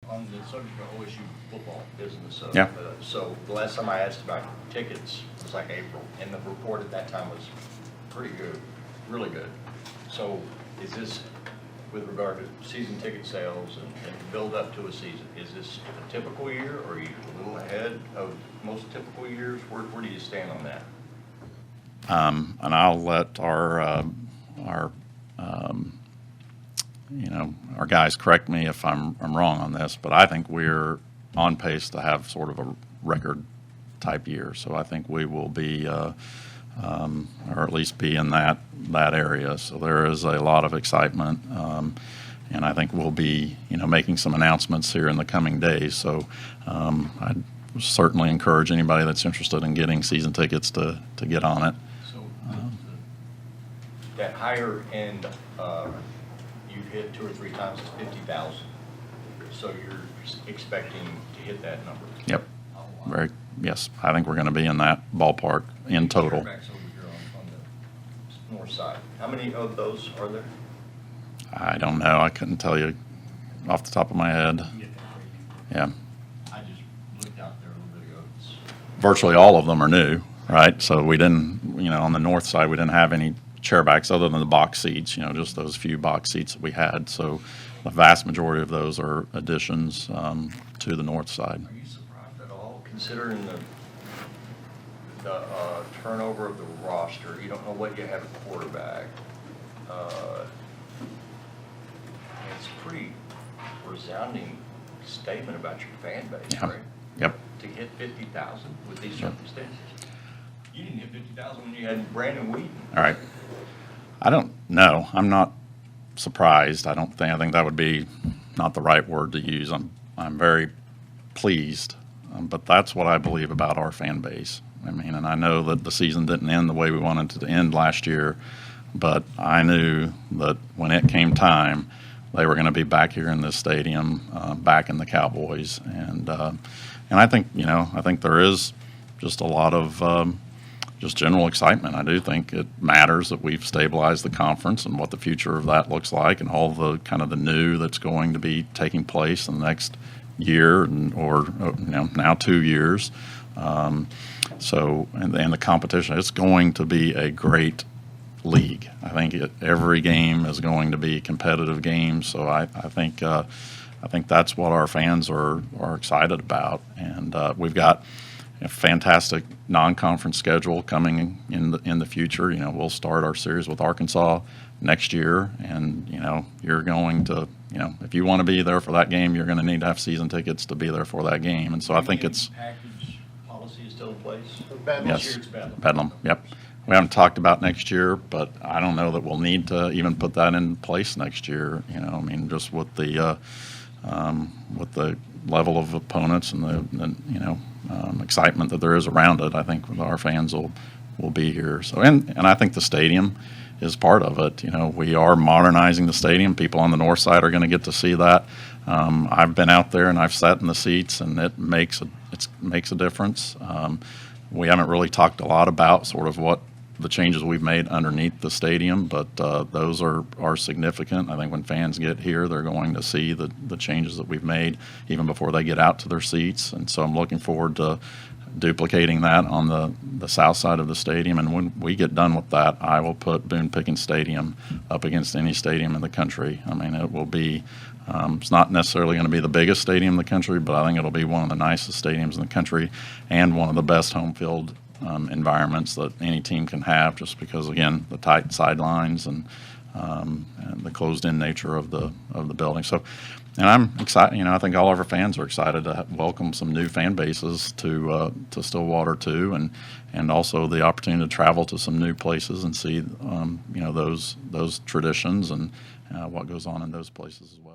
On the subject of OSU football business, Yeah. So the last time I asked about tickets was like April, and the report at that time was pretty good, really good. So is this, with regard to season ticket sales and build up to a season, is this a typical year, or are you a little ahead of most typical years? Where do you stand on that? And I'll let our our guys correct me if I'm wrong on this, but I think we're on pace to have sort of a record type year. So I think we will be, or at least be in that area. So there is a lot of excitement, and I think we'll be making some announcements here in the coming days. So I'd certainly encourage anybody that's interested in getting season tickets to get on it. So that higher end, you've hit 2 or 3 times is 50,000. So you're expecting to hit that number. Yep. Yes. I think we're going to be in that ballpark in total. Over here on the north side. How many of those are there? I don't know. I couldn't tell you off the top of my head. Yeah. I just looked out there a little bit ago. Virtually all of them are new, right? So we didn't, on the north side, we didn't have any chairbacks other than the box seats, just those few box seats that we had. So the vast majority of those are additions to the north side. Are you surprised at all, considering the turnover of the roster? You don't know what you have at quarterback. It's a pretty resounding statement about your fan base, Yeah. right? Yep. To hit 50,000 with these circumstances. You didn't hit 50,000 when you had Brandon Wheaton. All right. I don't know. I'm not surprised. I think that would be not the right word to use. I'm very pleased, but that's what I believe about our fan base. I mean, and I know that the season didn't end the way we wanted it to end last year, but I knew that when it came time, they were going to be back here in this stadium, back in the Cowboys, and I think I think there is just a lot of just general excitement. I do think it matters that we've stabilized the conference and what the future of that looks like, and all the kind of the new that's going to be taking place in the next year or now 2 years. So and the competition, it's going to be a great league. I think every game is going to be competitive games. So I think that's what our fans are excited about, and we've got a fantastic non-conference schedule coming in the future. We'll start our series with Arkansas next year, and you're going to if you want to be there for that game, you're going to need to have season tickets to be there for that game. And so I think it's package policy is still in place. yes, Bedlam. Yep. We haven't talked about next year, but I don't know that we'll need to even put that in place next year. I mean, just with the level of opponents and the excitement that there is around it, I think our fans will be here. So and I think the stadium is part of it. We are modernizing the stadium. People on the north side are going to get to see that. I've been out there and I've sat in the seats, and it makes a difference. We haven't really talked a lot about sort of what the changes we've made underneath the stadium, but those are significant. I think when fans get here, they're going to see the changes that we've made even before they get out to their seats. And so I'm looking forward to duplicating that on the south side of the stadium. And when we get done with that, I will put Boone Pickens Stadium up against any stadium in the country. I mean, it will be it's not necessarily going to be the biggest stadium in the country, but I think it'll be one of the nicest stadiums in the country and one of the best home field environments that any team can have, just because, again, the tight sidelines and the closed-in nature of the building. So, and I'm excited. I think all of our fans are excited to welcome some new fan bases to Stillwater too, and also the opportunity to travel to some new places and see those traditions and what goes on in those places as well.